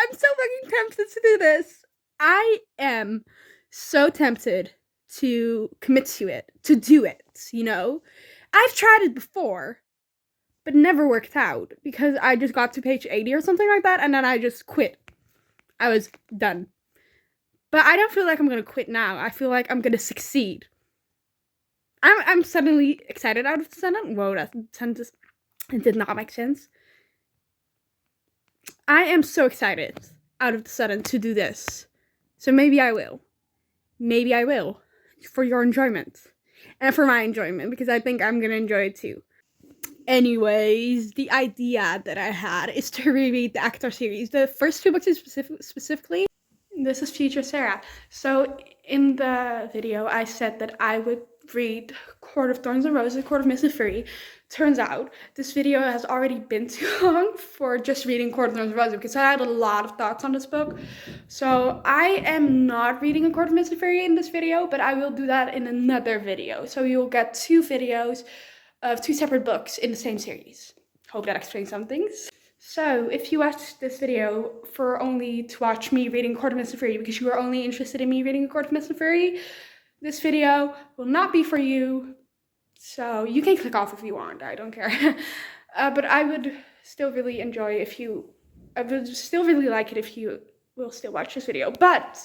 I'm so fucking tempted to do this. I am so tempted to commit to it, to do it, you know? I've tried it before, but never worked out because I just got to page 80 or something like that, and then I just quit. I was done. But I don't feel like I'm gonna quit now. I feel like I'm gonna succeed. I'm suddenly excited out of the sentence. Whoa, that sentence, it did not make sense. I am so excited out of the sudden to do this. So maybe I will. Maybe I will. For your enjoyment. And for my enjoyment, because I think I'm gonna enjoy it too. Anyways, the idea that I had is to reread the ACOTAR series. The first 2 books specifically. This is future Sarah. So in the video, I said that I would read Court of Thorns and Roses, Court of Mist and Fury. Turns out this video has already been too long for just reading Court of Thorns and Roses because I had a lot of thoughts on this book. So I am not reading a Court of Mist and Fury in this video, but I will do that in another video. So you'll get 2 videos of 2 separate books in the same series. Hope that explains some things. So if you watched this video for only to watch me reading Court of Mist and Fury because you are only interested in me reading a Court of Mist and Fury, this video will not be for you. So you can click off if you want, I don't care. But I would still really enjoy I would still really like it if you will still watch this video. But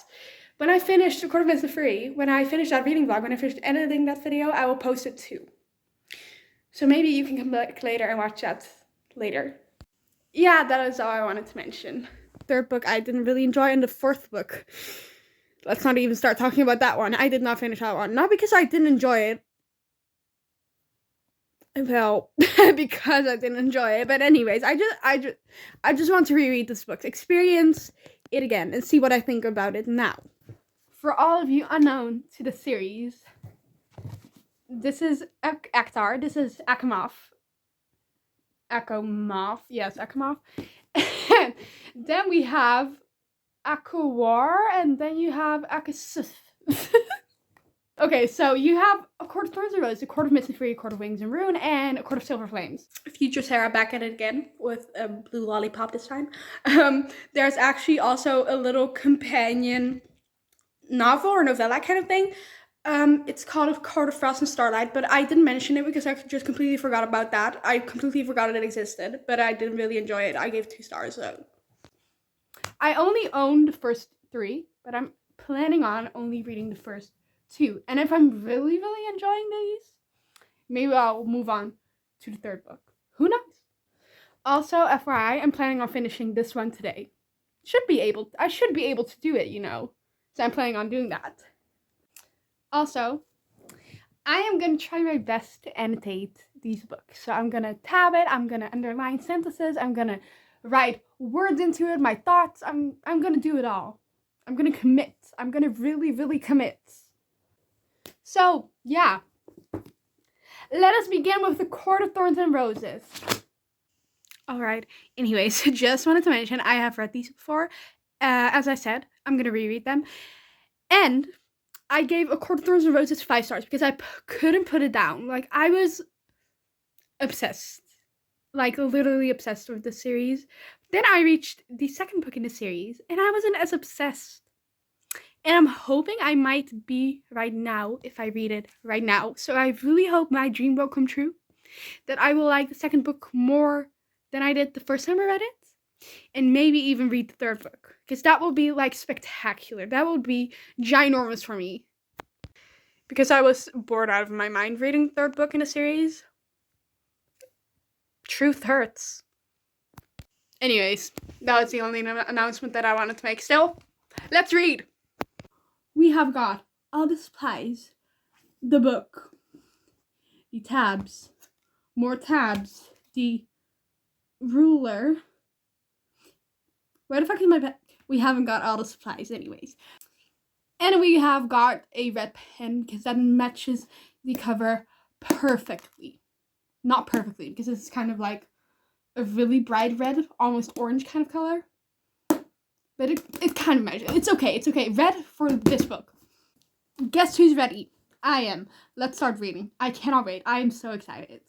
when I finish the Court of Mist and Fury, when I finish that reading vlog, when I finish editing that video, I will post it too. So maybe you can come back later and watch that later. Yeah, that is all I wanted to mention. 3rd book I didn't really enjoy, and the 4th book, let's not even start talking about that one. I did not finish that one. Not because I didn't enjoy it. Well, because I didn't enjoy it. But anyways, I just want to reread this book, experience it again, and see what I think about it now. For all of you unknown to the series, this is ACOTAR. This is ACOMAF. ACOMAF. Yes, ACOMAF. And then we have ACOWAR, and then you have ACOSF. Okay, so you have A Court of Thorns and Roses, A Court of Mist and Fury, A Court of Wings and Ruin, and A Court of Silver Flames. Future Sarah back at it again with a blue lollipop this time. There's actually also a little companion novel or novella kind of thing. It's called A Court of Frost and Starlight, but I didn't mention it because I just completely forgot about that. I completely forgot it existed, but I didn't really enjoy it. I gave 2 stars though. I only own the first 3, but I'm planning on only reading the first 2. And if I'm really, really enjoying these, maybe I'll move on to the 3rd book. Who knows? Also, FYI, I'm planning on finishing this one today. I should be able to do it, you know. So I'm planning on doing that. Also, I am going to try my best to annotate these books. So I'm going to tab it, I'm going to underline sentences, I'm going to write words into it, my thoughts. I'm going to do it all. I'm going to commit. I'm going to really, really commit. So, yeah. Let us begin with The Court of Thorns and Roses. Alright, anyways, just wanted to mention I have read these before. As I said, I'm going to reread them. And I gave A Court of Thorns and Roses 5 stars because I couldn't put it down. Like, I was obsessed. Like, literally obsessed with the series. Then I reached the 2nd book in the series, and I wasn't as obsessed. And I'm hoping I might be right now if I read it right now. So I really hope my dream will come true. That I will like the 2nd book more than I did the first time I read it. And maybe even read the 3rd book. Because that will be like spectacular. That would be ginormous for me. Because I was bored out of my mind reading the 3rd book in a series. Truth hurts. Anyways, that was the only announcement that I wanted to make. Still, let's read. We have got all the supplies, the book, the tabs, more tabs, the ruler. Where the fuck is my pen? We haven't got all the supplies anyways. And we have got a red pen because that matches the cover perfectly. Not perfectly because it's kind of like a really bright red, almost orange kind of color. But it kind of matches. It's okay. It's okay. Red for this book. Guess who's ready? I am. Let's start reading. I cannot wait. I am so excited.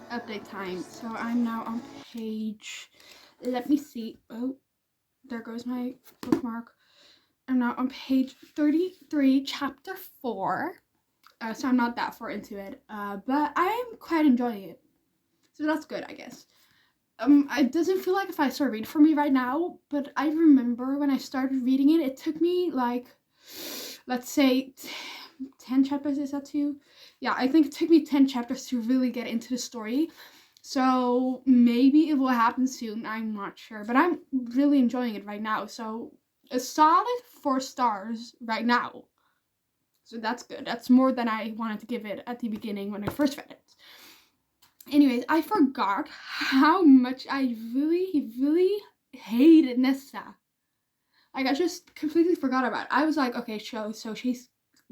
Update time. So I'm now on page, let me see. Oh, there goes my bookmark. I'm now on page 33, chapter 4. So I'm not that far into it, but I'm quite enjoying it. So that's good, I guess. It doesn't feel like a 5-star read for me right now, but I remember when I started reading it, it took me like, let's say 10 chapters, is that too? Yeah, I think it took me 10 chapters to really get into the story. So maybe it will happen soon, I'm not sure, but I'm really enjoying it right now. So a solid 4 stars right now. So that's good. That's more than I wanted to give it at the beginning when I first read it. Anyways, I forgot how much I really hated Nesta. Like, I just completely forgot about it. I was like, okay, so she's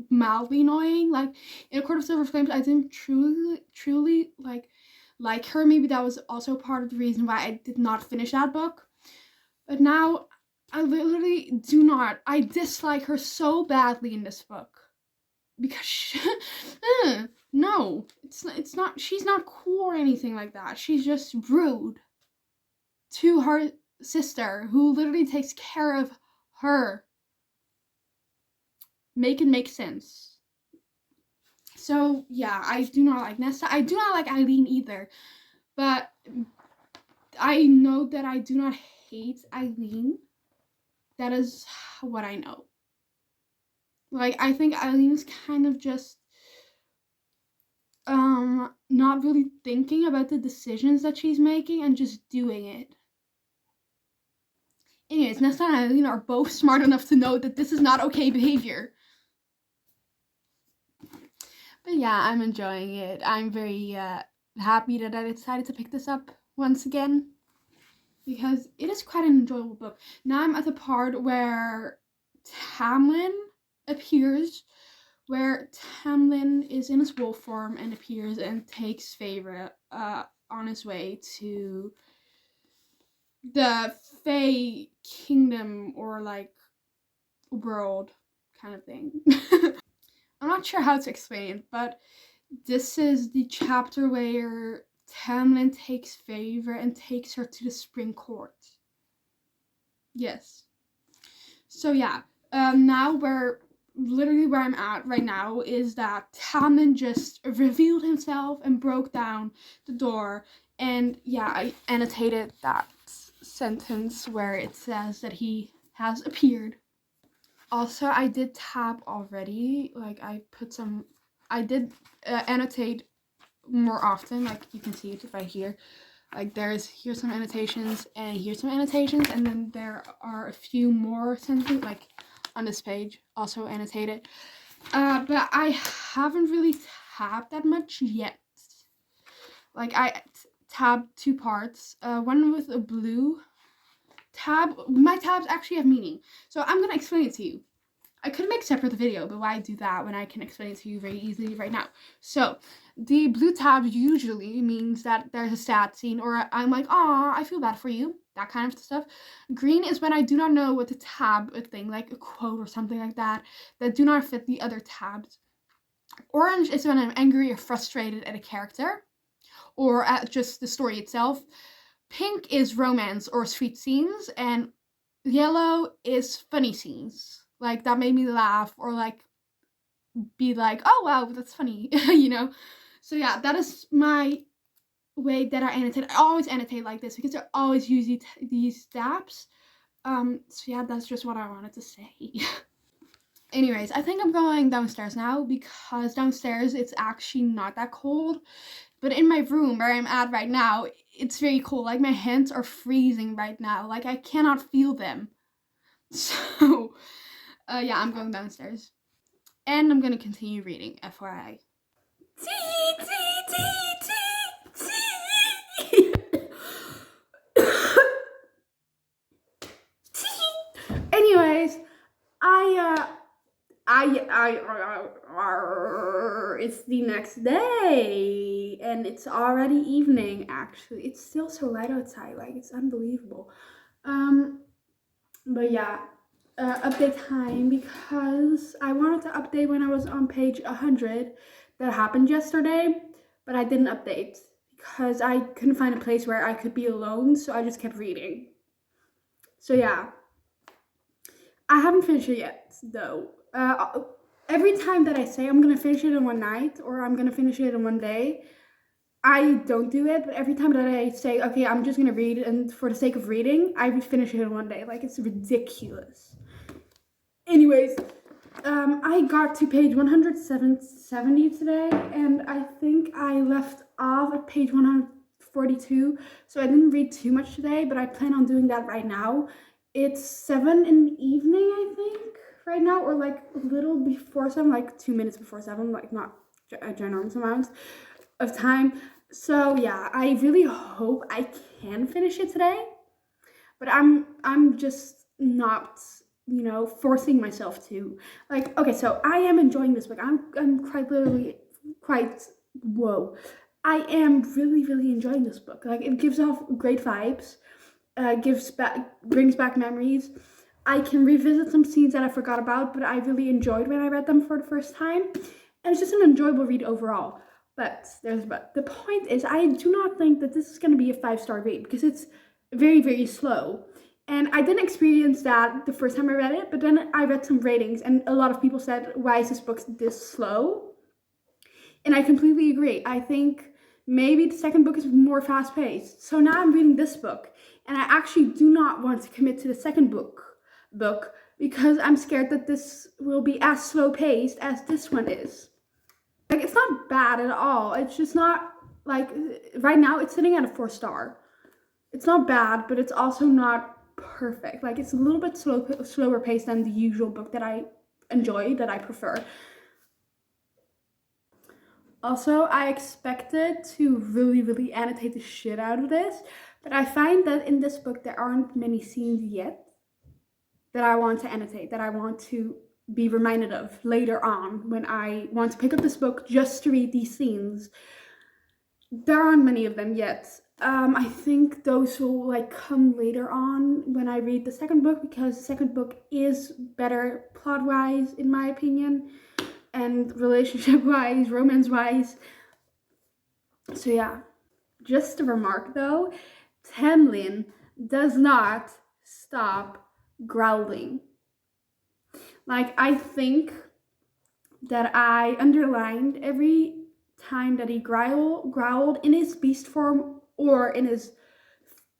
mildly annoying. Like, in A Court of Silver Flames, I didn't truly like her. Maybe that was also part of the reason why I did not finish that book. But now, I literally do not. I dislike her so badly in this book. Because no, it's not, she's not cool or anything like that. She's just rude to her sister, who literally takes care of her. Make it make sense. So yeah, I do not like Nesta. I do not like Eileen either, but I know that I do not hate Eileen. That is what I know. Like, I think Eileen is kind of just not really thinking about the decisions that she's making and just doing it. Anyways, Nesta and Eileen are both smart enough to know that this is not okay behavior. But yeah, I'm enjoying it. I'm very happy that I decided to pick this up once again, because it is quite an enjoyable book. Now I'm at the part where Tamlin appears, where Tamlin is in his wolf form and appears and takes Favor on his way to the Fae kingdom, or like world kind of thing. I'm not sure how to explain it, but this is the chapter where Tamlin takes Favor and takes her to the Spring Court. Yes. So yeah, now where I'm at right now is that Tamlin just revealed himself and broke down the door. And yeah, I annotated that sentence where it says that he has appeared. Also, I did tab already. Like, I did annotate more often. Like, you can see it right here. Like, here's some annotations, and here's some annotations, and then there are a few more sentences, like, on this page, also annotated. But I haven't really tabbed that much yet. Like, I tabbed 2 parts. One with a blue tab. My tabs actually have meaning, so I'm gonna explain it to you. I could make a separate video, but why do that when I can explain it to you very easily right now? So, the blue tab usually means that there's a sad scene, or I'm like, aw, I feel bad for you, that kind of stuff. Green is when I do not know what to tab a thing, like a quote or something like that do not fit the other tabs. Orange is when I'm angry or frustrated at a character, or at just the story itself. Pink is romance or sweet scenes, and yellow is funny scenes. Like, that made me laugh, or like be like, oh wow, that's funny, you know? So yeah, that is my way that I annotate. I always annotate like this because I always use these tabs. So yeah, that's just what I wanted to say. Anyways, I think I'm going downstairs now, because downstairs it's actually not that cold. But in my room where I'm at right now, it's very cold. Like, my hands are freezing right now. Like, I cannot feel them. So, yeah, I'm going downstairs. And I'm gonna continue reading, FYI. Anyways, it's the next day and it's already evening. Actually, it's still so light outside, like it's unbelievable. But yeah, update time, because I wanted to update when I was on page 100. That happened yesterday, but I didn't update because I couldn't find a place where I could be alone, so I just kept reading. So yeah, I haven't finished it yet though. Every time that I say I'm gonna finish it in one night or I'm gonna finish it in one day, I don't do it. But every time that I say, okay, I'm just gonna read, and for the sake of reading, I finish it in one day. Like, it's ridiculous. Anyways, I got to page 170 today, and I think I left off at page 142, so I didn't read too much today, but I plan on doing that right now. It's 7 in the evening, I think, right now, or like a little before 7, like 2 minutes before 7, like not a ginormous amount of time. So yeah, I really hope I can finish it today, but I'm just not, you know, forcing myself to. Like, okay, so I am enjoying this book. I'm quite literally quite, whoa. I am really enjoying this book. Like, it gives off great vibes, brings back memories. I can revisit some scenes that I forgot about, but I really enjoyed when I read them for the first time. And it's just an enjoyable read overall. But there's a but. The point is, I do not think that this is going to be a 5-star read because it's very slow. And I didn't experience that the first time I read it, but then I read some ratings and a lot of people said, why is this book this slow? And I completely agree. I think maybe the second book is more fast-paced. So now I'm reading this book, and I actually do not want to commit to the second book because I'm scared that this will be as slow-paced as this one is. Like, it's not bad at all. It's just not, like, right now it's sitting at a 4-star. It's not bad, but it's also not perfect. Like, it's a little bit slower paced than the usual book that I enjoy, that I prefer. Also, I expected to really annotate the shit out of this, but I find that in this book there aren't many scenes yet that I want to annotate, that I want to be reminded of later on when I want to pick up this book just to read these scenes. There aren't many of them yet. I think those will like come later on when I read the second book, because the second book is better plot-wise in my opinion, and relationship-wise, romance-wise. So yeah, just a remark though, Tamlin does not stop growling. Like, I think that I underlined every time that he growled in his beast form or in his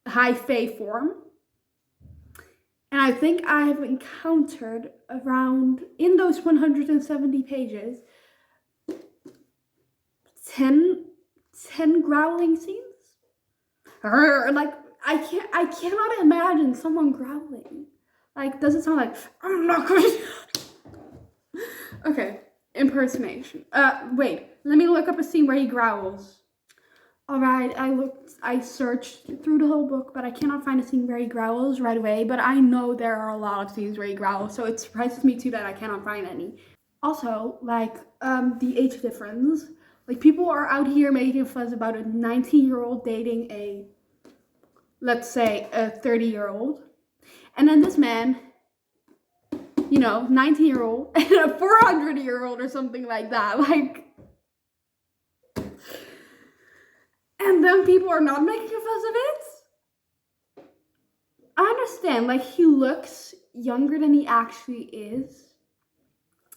high fae form. And I think I have encountered around, in those 170 pages, 10 growling scenes. Like, I cannot imagine someone growling. Like, does it sound like, I'm not going to... Okay, impersonation. Wait, let me look up a scene where he growls. Alright, I searched through the whole book, but I cannot find a scene where he growls right away, but I know there are a lot of scenes where he growls, so it surprises me too that I cannot find any. Also, like, the age difference. Like, people are out here making a fuss about a 19-year-old dating a, let's say, a 30-year-old. And then this man, you know, 19-year-old and a 400-year-old or something like that. Like, and then people are not making a fuss of it. I understand, like, he looks younger than he actually is,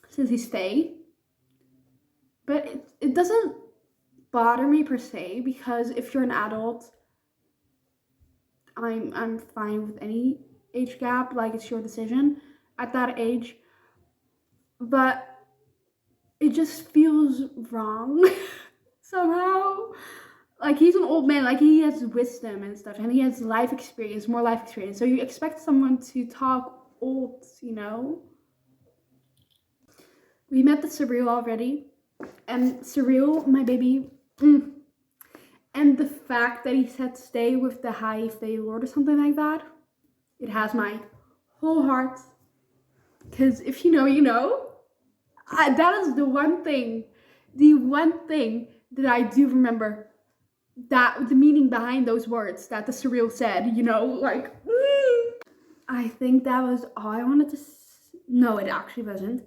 since he's fae. But it doesn't bother me per se, because if you're an adult, I'm fine with any age gap. Like, it's your decision at that age. But it just feels wrong somehow. Like, he's an old man, like, he has wisdom and stuff, and he has life experience, more life experience. So you expect someone to talk old, you know? We met the Surreal already, and Surreal, my baby, and the fact that he said stay with the High Fae Lord or something like that, it has my whole heart. Because if you know, you know. That is the one thing that I do remember, that the meaning behind those words that the surreal said, you know, like, I think that was all I wanted to no, it actually wasn't.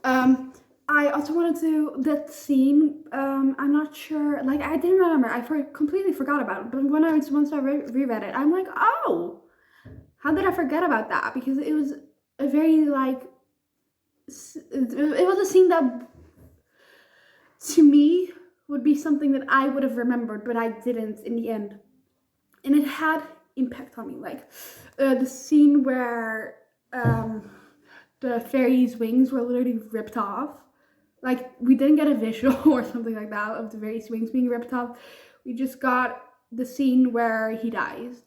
I also wanted to, that scene, I'm not sure, like, I didn't remember, completely forgot about it, but once I reread it, I'm like, oh, how did I forget about that? Because it was a very, like, it was a scene that, to me, would be something that I would have remembered, but I didn't in the end. And it had impact on me, like, the scene where, the fairy's wings were literally ripped off. Like, we didn't get a visual or something like that of the fairy's wings being ripped off. We just got the scene where he dies,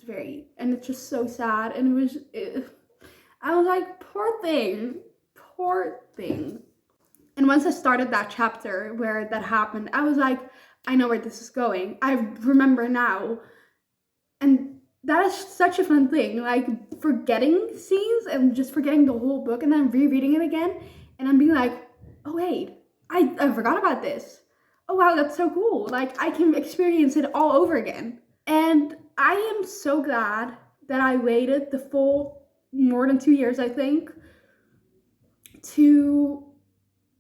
and it's just so sad. And I was like, poor thing. And once I started that chapter where that happened, I was like, I know where this is going. I remember now. And that is such a fun thing, like forgetting scenes and just forgetting the whole book and then rereading it again. And I'm being like, oh wait, I forgot about this. Oh wow, that's so cool. Like, I can experience it all over again. And I am so glad that I waited the full more than 2 years, I think, to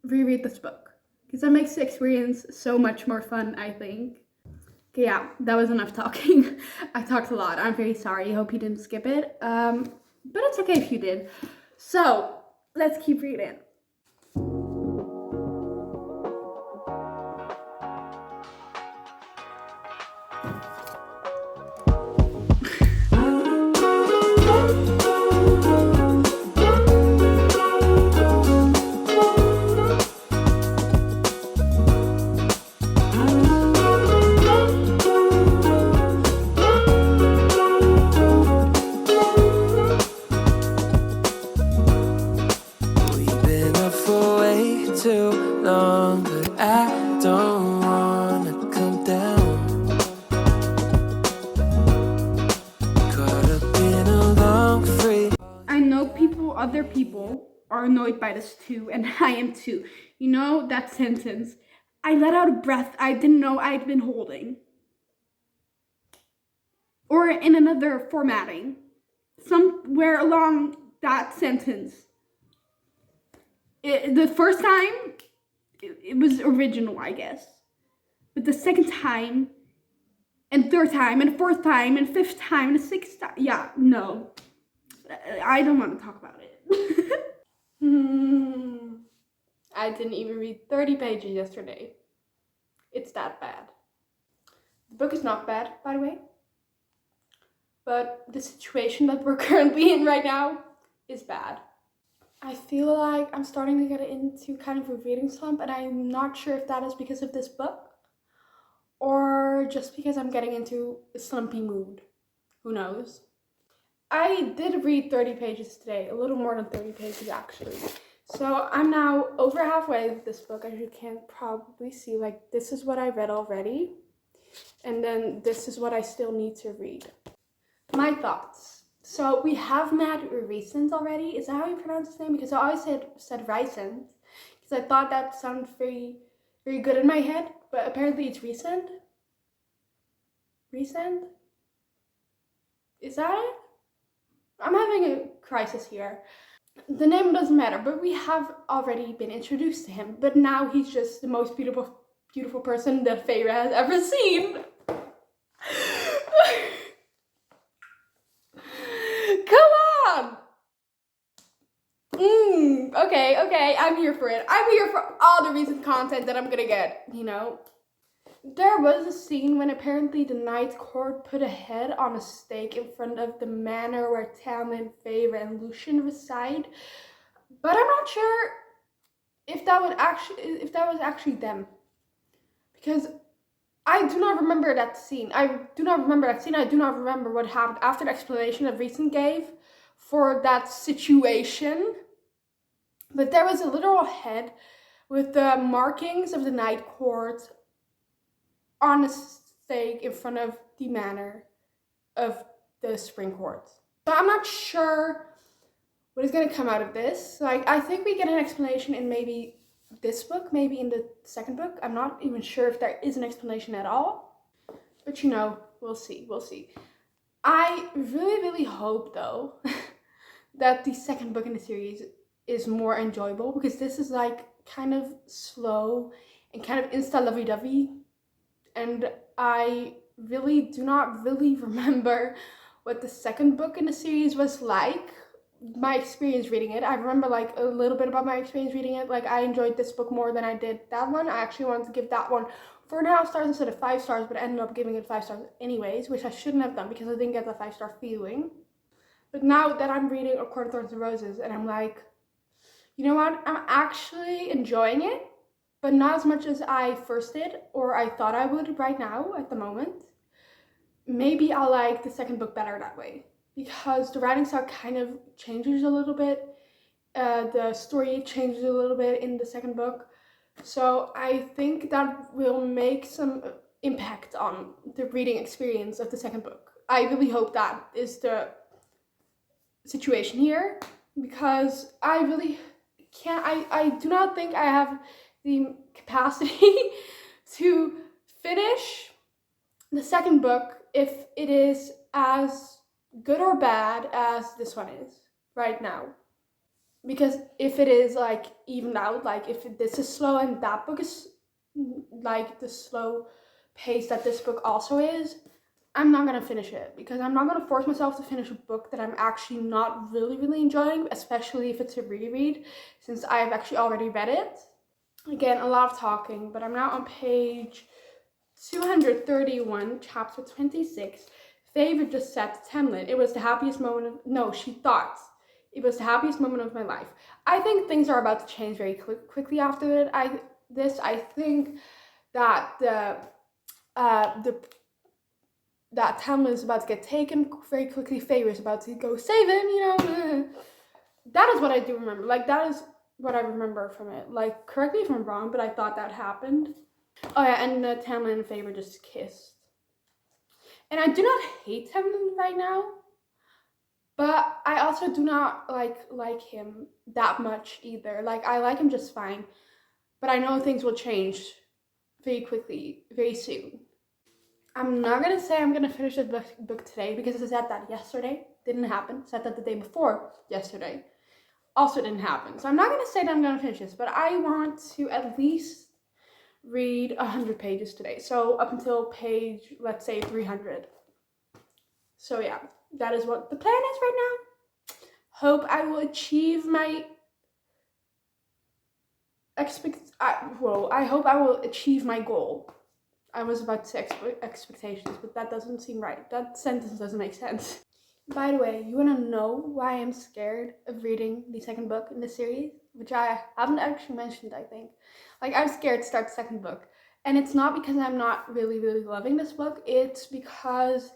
reread this book. Because that makes the experience so much more fun, I think. Okay, yeah, that was enough talking. I talked a lot. I'm very sorry. I hope you didn't skip it. But it's okay if you did. So, let's keep reading. Too long, but I don't wanna come down. Caught up in a long free. I know other people are annoyed by this too, and I am too. You know that sentence, I let out a breath I didn't know I'd been holding. Or in another formatting, somewhere along that sentence. The first time, it was original, I guess. But the second time, and third time, and fourth time, and fifth time, and sixth time, yeah, no. I don't want to talk about it. I didn't even read 30 pages yesterday. It's that bad. The book is not bad, by the way. But the situation that we're currently in right now is bad. I feel like I'm starting to get into kind of a reading slump, and I'm not sure if that is because of this book or just because I'm getting into a slumpy mood. Who knows? I did read 30 pages today, a little more than 30 pages actually. So I'm now over halfway with this book, as you can probably see. Like, this is what I read already, and then this is what I still need to read. My thoughts. So we have met Recent already. Is that how you pronounce his name? Because I always said Recent, because I thought that sounded very, very good in my head, but apparently it's Recent. Recent? Is that it? I'm having a crisis here. The name doesn't matter, but we have already been introduced to him. But now he's just the most beautiful person that Feyre has ever seen. Come on! Okay, I'm here for it. I'm here for all the recent content that I'm gonna get, you know? There was a scene when apparently the Night Court put a head on a stake in front of the manor where Tamlin, Feyre, and Lucien reside. But I'm not sure if that was actually them. Because I do not remember that scene. I do not remember what happened after the explanation that Recent gave for that situation. But there was a literal head with the markings of the Night Court on a stake in front of the manor of the Spring Court. So I'm not sure what is going to come out of this. Like, I think we get an explanation in maybe this book, maybe in the second book. I'm not even sure if there is an explanation at all. But you know, we'll see. We'll see. I really, really hope though that the second book in the series is more enjoyable, because this is like kind of slow and kind of insta lovey-dovey, and I really do not really remember what the second book in the series was like. My experience reading it, I remember like a little bit about my experience reading it. Like I enjoyed this book more than I did that one. I actually wanted to give that one 4.5 stars instead of 5 stars, but I ended up giving it 5 stars anyways, which I shouldn't have done because I didn't get the 5-star feeling. But now that I'm reading A Court of Thorns and Roses, and I'm like, you know what, I'm actually enjoying it, but not as much as I first did, or I thought I would right now at the moment. Maybe I'll like the second book better that way, because the writing style kind of changes a little bit. The story changes a little bit in the second book. So I think that will make some impact on the reading experience of the second book. I really hope that is the situation here, because I really can't, I do not think I have the capacity to finish the second book if it is as good or bad as this one is right now. Because if it is like evened out, like if this is slow and that book is like the slow pace that this book also is, I'm not gonna finish it, because I'm not gonna force myself to finish a book that I'm actually not really enjoying, especially if it's a reread, since I've actually already read it. Again, a lot of talking, but I'm now on page 231, chapter 26. Favorite just said to Tamlin, it was the happiest moment of, no, she thought it was the happiest moment of my life. I think things are about to change very quickly after it. I think that that Tamlin is about to get taken very quickly. Favor is about to go save him, you know. That is what I do remember. Like, that is what I remember from it. Like, correct me if I'm wrong, but I thought that happened. Oh yeah, and Tamlin and Favor just kissed. And I do not hate Tamlin right now, but I also do not like him that much either. Like, I like him just fine, but I know things will change very quickly, very soon. I'm not gonna say I'm gonna finish this book today, because I said that yesterday, didn't happen. I said that the day before yesterday, also didn't happen. So I'm not gonna say that I'm gonna finish this, but I want to at least read 100 pages today. So up until page, let's say 300. So yeah, that is what the plan is right now. Hope I will achieve my I hope I will achieve my goal. I was about to say expectations, but that doesn't seem right. That sentence doesn't make sense. By the way, you wanna know why I'm scared of reading the second book in the series? Which I haven't actually mentioned, I think. Like, I'm scared to start the second book. And it's not because I'm not really loving this book. It's because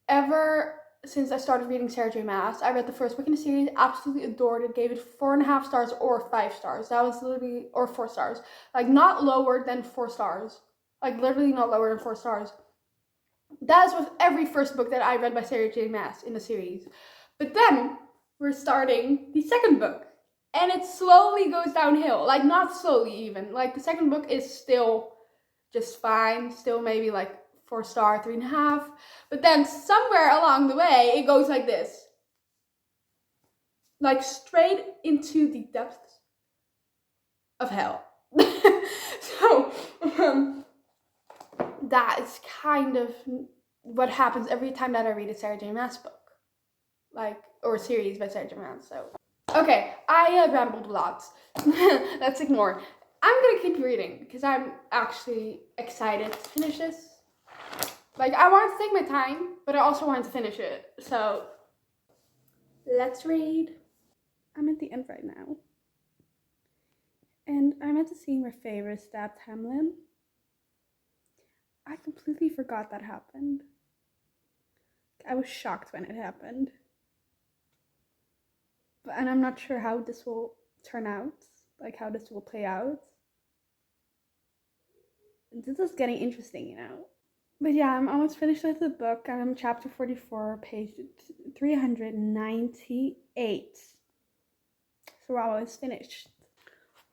ever since I started reading Sarah J. Maas, I read the first book in the series, absolutely adored it, gave it 4.5 stars or 5 stars. That was literally, or 4 stars. Like, not lower than 4 stars. Like, literally not lower than 4 stars. That is with every first book that I read by Sarah J. Maas in the series. But then we're starting the second book, and it slowly goes downhill. Like, not slowly even. Like, the second book is still just fine. Still maybe like 4 star, 3.5. But then somewhere along the way, it goes like this. Like, straight into the depths of hell. So, that is kind of what happens every time that I read a Sarah J. Maas book. Like, or a series by Sarah J. Maas, so. Okay, I rambled a lot. Let's ignore. I'm gonna keep reading, because I'm actually excited to finish this. Like, I want to take my time, but I also want to finish it. So, let's read. I'm at the end right now. And I'm at the scene where Favor stabbed Tamlin. I completely forgot that happened. I was shocked when it happened. And I'm not sure how this will turn out. Like, how this will play out. This is getting interesting, you know. But yeah, I'm almost finished with the book. I'm on chapter 44, page 398. So we're almost finished.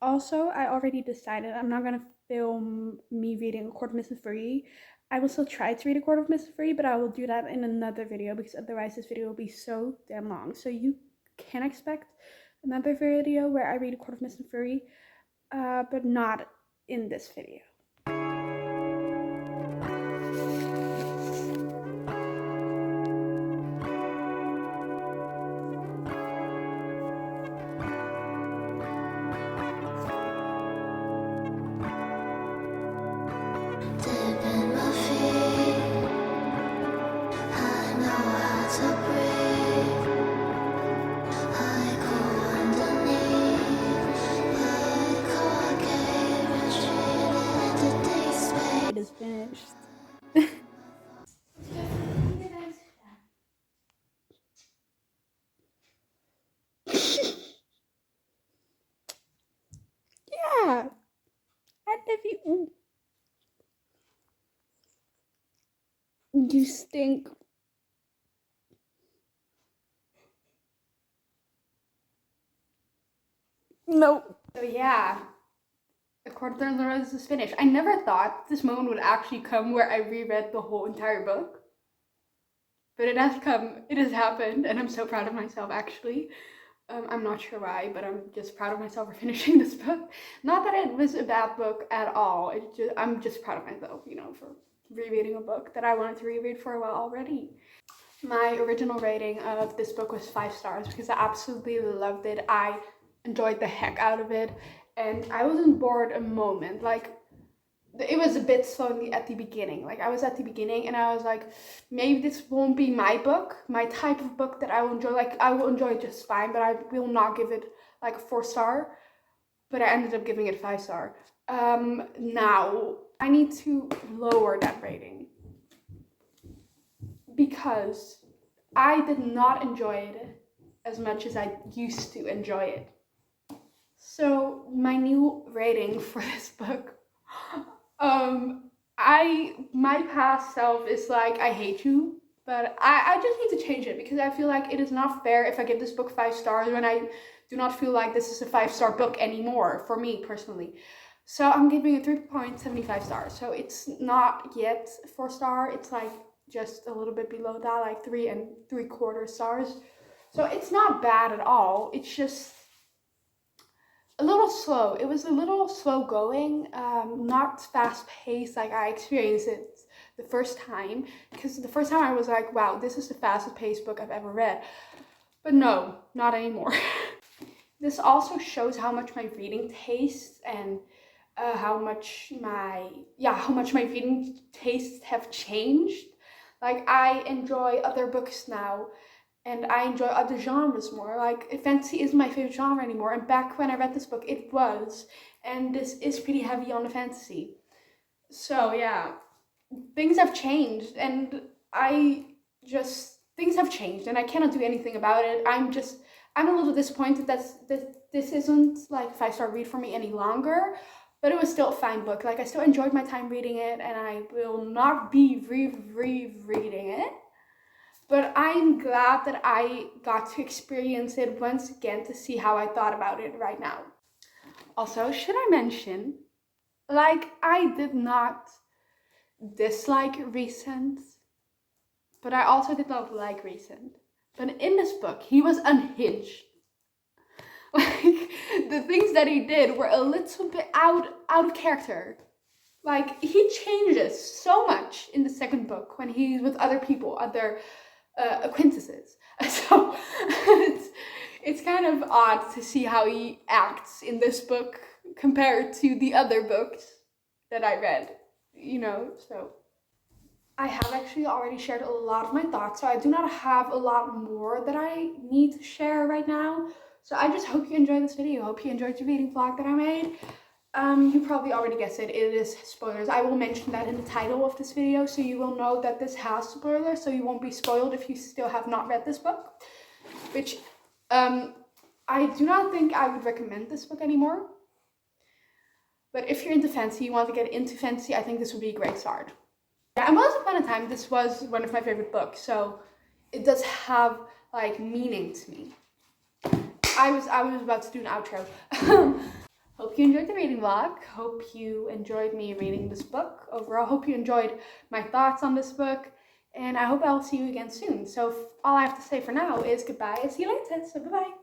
Also, I already decided I'm not gonna film me reading A Court of Mist and Fury. I will still try to read A Court of Mist and Fury, but I will do that in another video because otherwise this video will be so damn long. So you can expect another video where I read A Court of Mist and Fury, but not in this video. It is finished. Yeah, I love you. You stink. No. So yeah, A Court of Thorns and Roses is finished. I never thought this moment would actually come where I reread the whole entire book. But it has come, it has happened, and I'm so proud of myself actually. I'm not sure why, but I'm just proud of myself for finishing this book. Not that it was a bad book at all. I'm just proud of myself, you know, for rereading a book that I wanted to reread for a while already. My original rating of this book was 5 stars because I absolutely loved it. I enjoyed the heck out of it, and I wasn't bored a moment. Like, it was a bit slowly at the beginning. Like, I was at the beginning and I was like, maybe this won't be my book, my type of book that I will enjoy. Like, I will enjoy it just fine, but I will not give it like a 4 star. But I ended up giving it 5 star. Now I need to lower that rating because I did not enjoy it as much as I used to enjoy it. So my new rating for this book, my past self is like, I hate you, but I just need to change it because I feel like it is not fair if I give this book 5 stars when I do not feel like this is a 5-star book anymore for me personally. So I'm giving it 3.75 stars. So it's not yet 4 star. It's like just a little bit below that, like 3 3/4 stars. So it's not bad at all. It's just a little slow. It was a little slow going, not fast paced like I experienced it the first time. Because the first time I was like, wow, this is the fastest paced book I've ever read. But no, not anymore. This also shows how much my reading tastes and how much my reading tastes have changed. Like, I enjoy other books now. And I enjoy other genres more. Like, fantasy isn't my favorite genre anymore. And back when I read this book, it was. And this is pretty heavy on the fantasy. So, yeah. Things have changed. And things have changed. And I cannot do anything about it. I'm a little disappointed that this isn't, like, a 5-star read for me any longer. But it was still a fine book. Like, I still enjoyed my time reading it. And I will not be rereading it. But I'm glad that I got to experience it once again to see how I thought about it right now. Also, should I mention, like, I did not dislike Recent, but I also did not like Recent. But in this book, he was unhinged. Like, the things that he did were a little bit out of character. Like, he changes so much in the second book when he's with other people, other acquaintances. So it's kind of odd to see how he acts in this book compared to the other books that I read, you know. So I have actually already shared a lot of my thoughts, so I do not have a lot more that I need to share right now. So I just hope you enjoyed this video. I hope you enjoyed the reading vlog that I made. You probably already guessed it is spoilers. I will mention that in the title of this video, so you will know that this has spoilers, so you won't be spoiled if you still have not read this book. Which, I do not think I would recommend this book anymore. But if you're into fantasy, you want to get into fantasy, I think this would be a great start. Yeah, and once upon a time, this was one of my favorite books, so it does have, like, meaning to me. I was about to do an outro. Hope you you enjoyed the reading vlog. Hope you enjoyed me reading this book. Overall, hope you enjoyed my thoughts on this book. And I hope I'll see you again soon. So all I have to say for now is goodbye and see you later. So bye-bye.